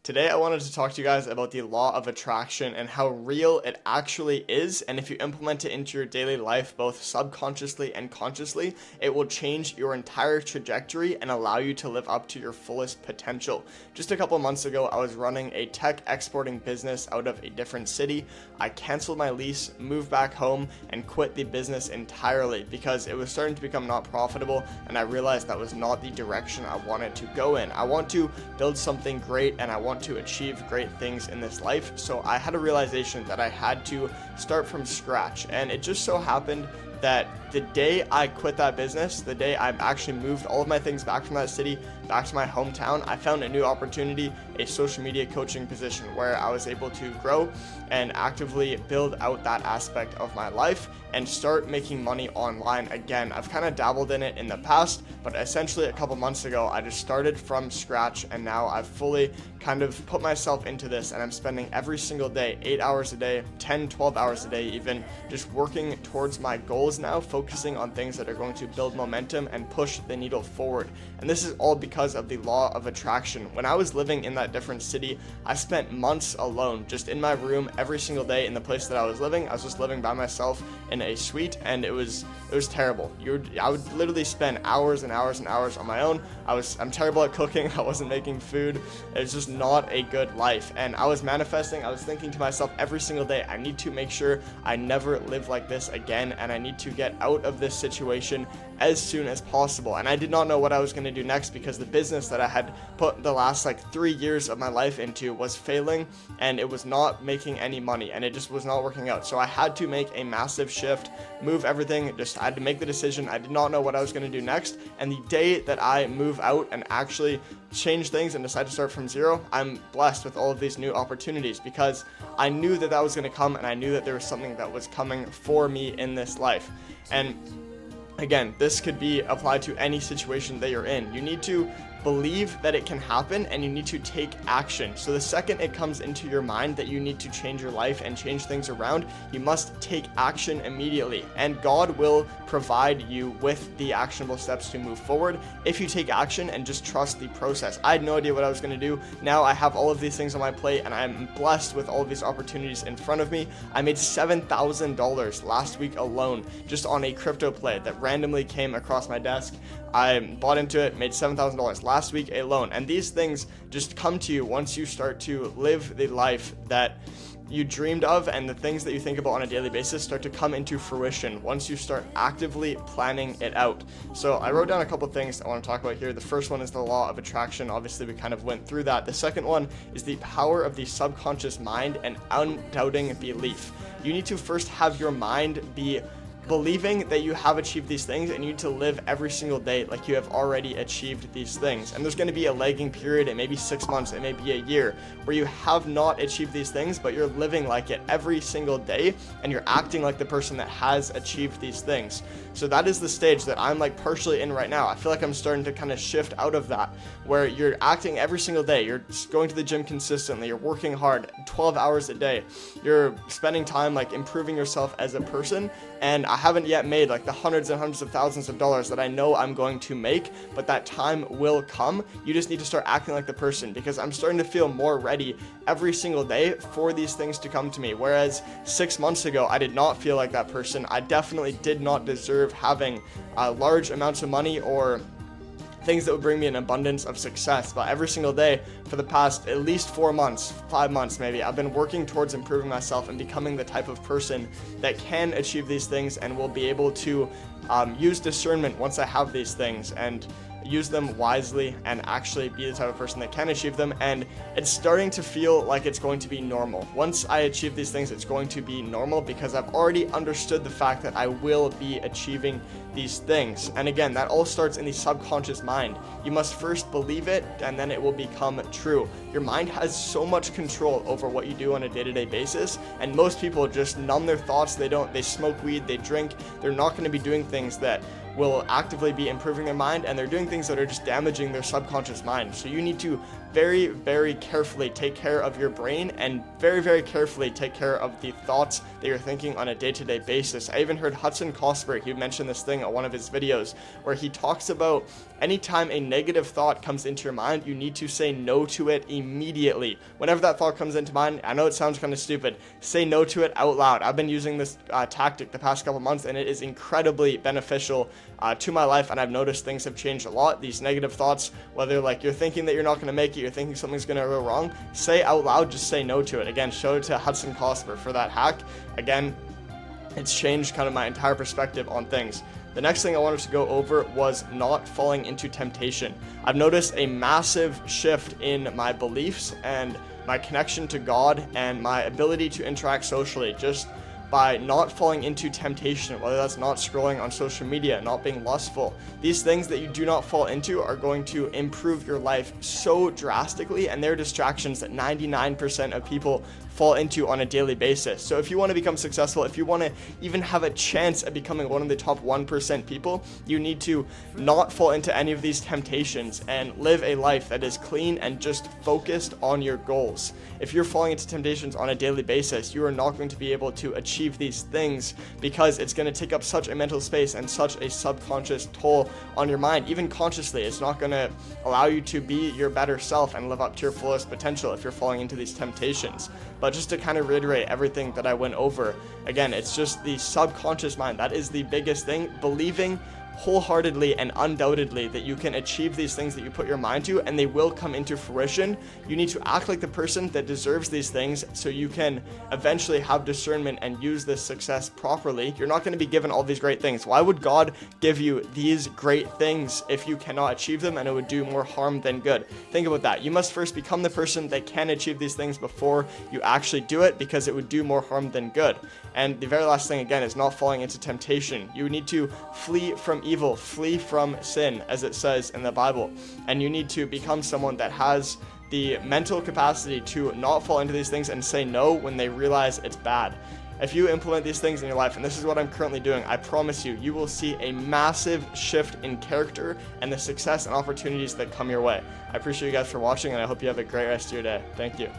Today, I wanted to talk to you guys about the law of attraction and how real it actually is. And if you implement it into your daily life, both subconsciously and consciously, it will change your entire trajectory and allow you to live up to your fullest potential. Just a couple months ago, I was running a tech exporting business out of a different city. I canceled my lease, moved back home, and quit the business entirely because it was starting to become not profitable. And I realized that was not the direction I wanted to go in. I want to build something great and I want to achieve great things in this life. So I had a realization that I had to start from scratch. And it just so happened that the day I quit that business, the day I actually moved all of my things back from that city, back to my hometown, I found a new opportunity, a social media coaching position where I was able to grow and actively build out that aspect of my life and start making money online again. I've kind of dabbled in it in the past, but essentially a couple months ago, I just started from scratch and now I've fully kind of put myself into this and I'm spending every single day, 8 hours a day, 10, 12 hours a day even, just working towards my goals now, focusing on things that are going to build momentum and push the needle forward. And this is all because of the law of attraction. When I was living in that different city, I spent months alone, just in my room every single day in the place that I was living. I was just living by myself in a suite and it was terrible. I would literally spend hours and hours and hours on my own. I'm terrible at cooking. I wasn't making food. It was just not a good life. And I was manifesting. I was thinking to myself every single day, I need to make sure I never live like this again and I need to get out of this situation as soon as possible. And I did not know what I was going to do next because the business that I had put the last 3 years of my life into was failing and it was not making any money and it just was not working out. So I had to make a massive shift, move everything. I had to make the decision. I did not know what I was going to do next. And the day that I move out and actually change things and decide to start from zero, I'm blessed with all of these new opportunities because I knew that that was going to come and I knew that there was something that was coming for me in this life. And again, this could be applied to any situation that you're in. You need to believe that it can happen and you need to take action. So the second it comes into your mind that you need to change your life and change things around, you must take action immediately. And God will provide you with the actionable steps to move forward if you take action and just trust the process. I had no idea what I was going to do. Now I have all of these things on my plate and I'm blessed with all of these opportunities in front of me. I made $7,000 last week alone just on a crypto play that randomly came across my desk. I bought into it, made $7,000 last week alone. And these things just come to you once you start to live the life that you dreamed of, and the things that you think about on a daily basis start to come into fruition once you start actively planning it out. So I wrote down a couple things I want to talk about here. The first one is the law of attraction. Obviously, we kind of went through that. The second one is the power of the subconscious mind and undoubting belief. You need to first have your mind be believing that you have achieved these things and you need to live every single day like you have already achieved these things. And there's going to be a lagging period, it may be 6 months, it may be a year, where you have not achieved these things, but you're living like it every single day and you're acting like the person that has achieved these things. So that is the stage that I'm partially in right now. I feel like I'm starting to kind of shift out of that, where you're acting every single day, you're going to the gym consistently, you're working hard 12 hours a day, you're spending time improving yourself as a person. And I haven't yet made the hundreds and hundreds of thousands of dollars that I know I'm going to make, but that time will come. You just need to start acting like the person, because I'm starting to feel more ready every single day for these things to come to me. Whereas 6 months ago, I did not feel like that person. I definitely did not deserve having large amounts of money or things that would bring me an abundance of success. But every single day for the past at least 4 months, 5 months maybe, I've been working towards improving myself and becoming the type of person that can achieve these things and will be able to use discernment once I have these things and use them wisely and actually be the type of person that can achieve them. And it's starting to feel like it's going to be normal. Once I achieve these things, it's going to be normal because I've already understood the fact that I will be achieving these things. And again, that all starts in the subconscious mind. You must first believe it and then it will become true. Your mind has so much control over what you do on a day-to-day basis, and most people just numb their thoughts. They smoke weed, they drink. They're not going to be doing things that will actively be improving their mind, and they're doing things that are just damaging their subconscious mind. So you need to very, very carefully take care of your brain and very, very carefully take care of the thoughts that you're thinking on a day-to-day basis. I even heard Hudson Cosper, he mentioned this thing on one of his videos where he talks about anytime a negative thought comes into your mind, you need to say no to it immediately. Whenever that thought comes into mind, I know it sounds kind of stupid, say no to it out loud. I've been using this tactic the past couple months, and it is incredibly beneficial to my life, and I've noticed things have changed a lot. These negative thoughts, whether like you're thinking that you're not going to make it, you're thinking something's going to go wrong, say out loud, just say no to it. Again, shout out to Hudson Cosper for that hack. Again, it's changed kind of my entire perspective on things. The next thing I wanted to go over was not falling into temptation. I've noticed a massive shift in my beliefs and my connection to God and my ability to interact socially just by not falling into temptation, whether that's not scrolling on social media, not being lustful. These things that you do not fall into are going to improve your life so drastically, and they're distractions that 99% of people fall into on a daily basis. So if you want to become successful, if you want to even have a chance at becoming one of the top 1% people, you need to not fall into any of these temptations and live a life that is clean and just focused on your goals. If you're falling into temptations on a daily basis, you are not going to be able to achieve these things because it's going to take up such a mental space and such a subconscious toll on your mind. Even consciously, it's not going to allow you to be your better self and live up to your fullest potential if you're falling into these temptations. But just to kind of reiterate everything that I went over, again, it's just the subconscious mind. That is the biggest thing. Believing wholeheartedly and undoubtedly that you can achieve these things that you put your mind to, and they will come into fruition. You need to act like the person that deserves these things so you can eventually have discernment and use this success properly. You're not going to be given all these great things. Why would God give you these great things if you cannot achieve them, and it would do more harm than good? Think about that. You must first become the person that can achieve these things before you actually do it, because it would do more harm than good. And the very last thing, again, is not falling into temptation. You need to flee from evil, flee from sin, as it says in the Bible. And you need to become someone that has the mental capacity to not fall into these things and say no when they realize it's bad. If you implement these things in your life, and this is what I'm currently doing, I promise you, you will see a massive shift in character and the success and opportunities that come your way. I appreciate you guys for watching, and I hope you have a great rest of your day. Thank you.